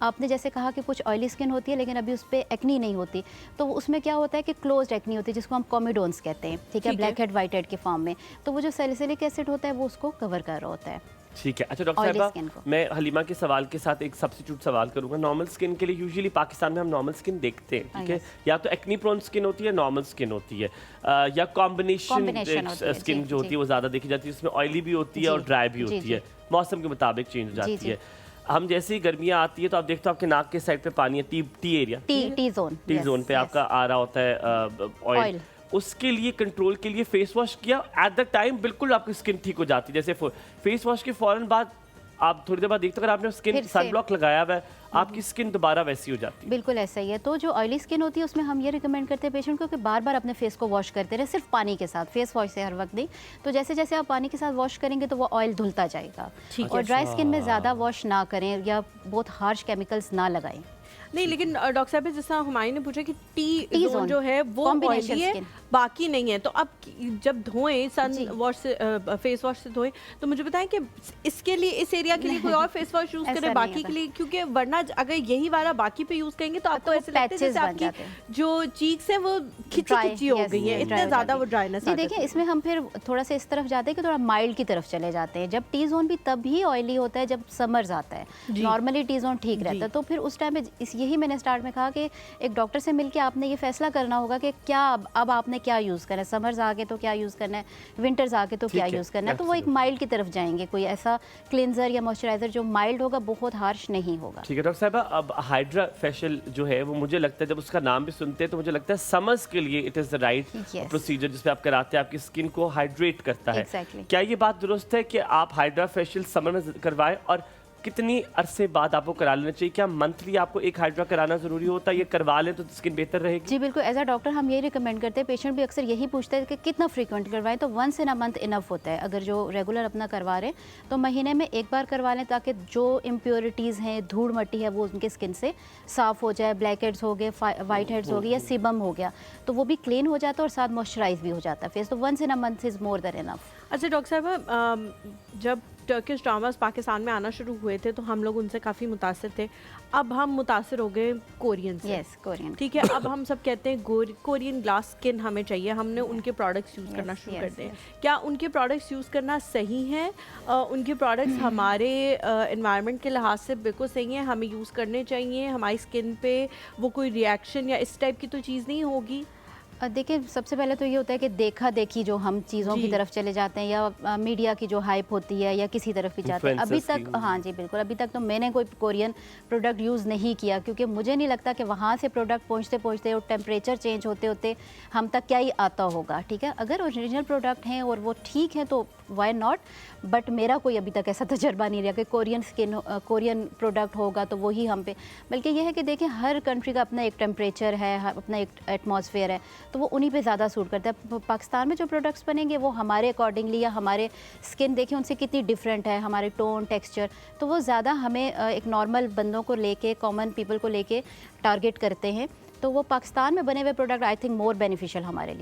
आपने जैसे कहा कि कुछ ऑयली स्किन होती है लेकिन अभी उस पर एक्नी नहीं होती, तो उसमें क्या होता है कि क्लोज्ड एक्नी होती है जिसको हम कॉमिडोन्स कहते हैं, ठीक है, ब्लैक हेड वाइट हेड के फॉर्म में। तो वो जो सैलिसिलिक एसिड होता है वो उसको कवर कर रहा होता है। ठीक है। अच्छा डॉक्टर साहबा, मैं हलीमा के सवाल के साथ एक सब्स्टिट्यूट सवाल करूंगा। नॉर्मल स्किन के लिए यूजुअली पाकिस्तान में हम नॉर्मल स्किन देखते हैं, ठीक है, या तो एक्नी प्रोन स्किन होती है, नॉर्मल स्किन होती है, या कॉम्बिनेशन स्किन जो होती है वो ज़्यादा देखी जाती है, उसमें ऑयली भी होती है और ड्राई भी होती है, मौसम के मुताबिक चेंज हो जाती है। हम जैसे ही गर्मियाँ आती है तो आप देखते हो आपके नाक के साइड पे पानी है, टी एरिया, टी जोन पे आपका आ रहा होता है ऑयल। उसके लिए कंट्रोल के लिए फेस वॉश किया एट द टाइम बिल्कुल आपकी स्किन ठीक हो जाती है। जैसे फेस वॉश के फौरन बाद आप थोड़ी देर बाद देखते हो अगर आपने स्किन सनब्लॉक लगाया हुआ है, आपकी स्किन दोबारा वैसी हो जाती है। बिल्कुल ऐसा ही है। तो जो ऑयली स्किन होती है उसमें हम ये रिकमेंड करते हैं पेशेंट को कि बार बार अपने फेस को वॉश करते रहे, सिर्फ पानी के साथ, फेस वॉश से हर वक्त नहीं। तो जैसे जैसे आप पानी के साथ वॉश करेंगे तो वो ऑयल धुलता जाएगा। और ड्राई स्किन में ज़्यादा वॉश ना करें या बहुत हार्श केमिकल्स ना लगाएं। नहीं, लेकिन डॉक्टर साहब जैसा हुमायूं ने पूछा कि टी जोन जो है वो ऑयली है, बाकी नहीं है, तो अब जब धोएं सन वॉश से, फेस वॉश से धोएं, तो मुझे बताएं कि इसके लिए, इस एरिया के लिए कोई और फेस वॉश यूज करें बाकी के लिए? क्योंकि वरना अगर यही वाला बाकी पे यूज करेंगे तो आपको ऐसे लगता है जैसे आपकी जो चीक्स है वो खिंची हो गई है, इतना ज्यादा वो ड्राइनेस। देखिए इसमें हम फिर थोड़ा सा इस तरफ जाते हैं कि थोड़ा माइल्ड की तरफ चले जाते हैं। जब टी जोन भी तभी ऑयली होता है जब समर्स आता है, नॉर्मली टी जोन ठीक रहता है। तो फिर उस टाइम पे यही मैंने स्टार्ट में कहा कि एक डॉक्टर से मिलकर आपने ये फैसला करना होगा कि क्या अब आपने क्या यूज़ करना है, समर्स आगे तो क्या यूज़ करना है, विंटर्स आगे तो क्या यूज़ करना है। तो वो एक माइल्ड की तरफ जाएंगे, कोई ऐसा क्लिनजर या मॉइस्चराइजर जो माइल्ड होगा, बहुत हार्श नहीं होगा। ठीक है डॉक्टर साहब, अब हाइड्रा फेशियल जो है वो मुझे लगता है जब उसका नाम भी सुनते हैं तो मुझे लगता है समर्स के लिए it is the right procedure जिसपे आप कराते हैं, आपकी स्किन को हाइड्रेट करता है। क्या ये बात दुरुस्त है कि आप हाइड्रा फेशियल समर में करवाएं, और कितनी अरसे बाद आपको करा लेना चाहिए? क्या मंथली आपको एक हाइड्रा कराना जरूरी होता है, ये करवा लें तो स्किन बेहतर रहेगी? जी बिल्कुल, एज अ डॉक्टर हम ये रिकमेंड करते हैं। पेशेंट भी अक्सर यही पूछते हैं कि कितना फ्रीक्वेंट करवाएं, तो once in a month enough होता है। अगर जो रेगुलर अपना करवा रहे हैं तो महीने में एक बार करवा लें, ताकि जो इम्प्योरिटीज़ हैं, धूल मट्टी है, वो उनके स्किन से साफ़ हो जाए। ब्लैक हेड्स हो गए, वाइट हेड्स हो गए या सीबम हो गया, तो वो भी क्लीन हो जाता है और साथ मॉइस्चराइज भी हो जाता है फेस। तो once in a month is more than enough. अच्छा डॉक्टर साहब, जब टर्किश ड्रामास पाकिस्तान में आना शुरू हुए थे तो हम लोग उनसे काफ़ी मुतासिर थे। अब हम मुतासिर हो गए कोरियन से। Yes, Korean. ठीक है, अब हम सब कहते हैं कोरियन ग्लास स्किन हमें चाहिए, हमने उनके प्रोडक्ट्स यूज़ करना शुरू कर दिए। क्या उनके प्रोडक्ट्स यूज़ करना सही है? उनके प्रोडक्ट्स हमारे एनवायरनमेंट के लिहाज से बिल्कुल सही है, हमें यूज़ करने चाहिए? हमारी स्किन पे वो कोई रिएक्शन या इस टाइप की तो चीज़ नहीं होगी? देखिए सबसे पहले तो ये होता है कि देखा देखी जो हम चीज़ों की तरफ चले जाते हैं, या मीडिया की जो हाइप होती है, या किसी तरफ भी जाते हैं। अभी तक, हाँ जी बिल्कुल, अभी तक तो मैंने कोई कोरियन प्रोडक्ट यूज़ नहीं किया, क्योंकि मुझे नहीं लगता कि वहाँ से प्रोडक्ट पहुँचते पहुँचते और टेम्परेचर चेंज होते होते हम तक क्या ही आता होगा। ठीक है, अगर ओरिजिनल प्रोडक्ट हैं और वो ठीक है तो वाई नॉट, बट मेरा कोई अभी तक ऐसा तजर्बा नहीं रहा कि कोरियन प्रोडक्ट होगा तो वही हम पे। बल्कि यह है कि देखें हर कंट्री का अपना एक टेम्परेचर है, अपना एक एटमॉस्फेयर है, तो वो उन्हीं पे ज़्यादा सूट करता है। पाकिस्तान में जो प्रोडक्ट्स बनेंगे वो हमारे अकॉर्डिंगली, या हमारे स्किन देखें उनसे कितनी डिफरेंट है, हमारे टोन, टेक्सचर, तो वो ज़्यादा हमें एक नॉर्मल बंदों को लेके, कॉमन पीपल को लेके टारगेट करते हैं। तो वो पाकिस्तान में बने हुए product I think more beneficial हमारे लिए।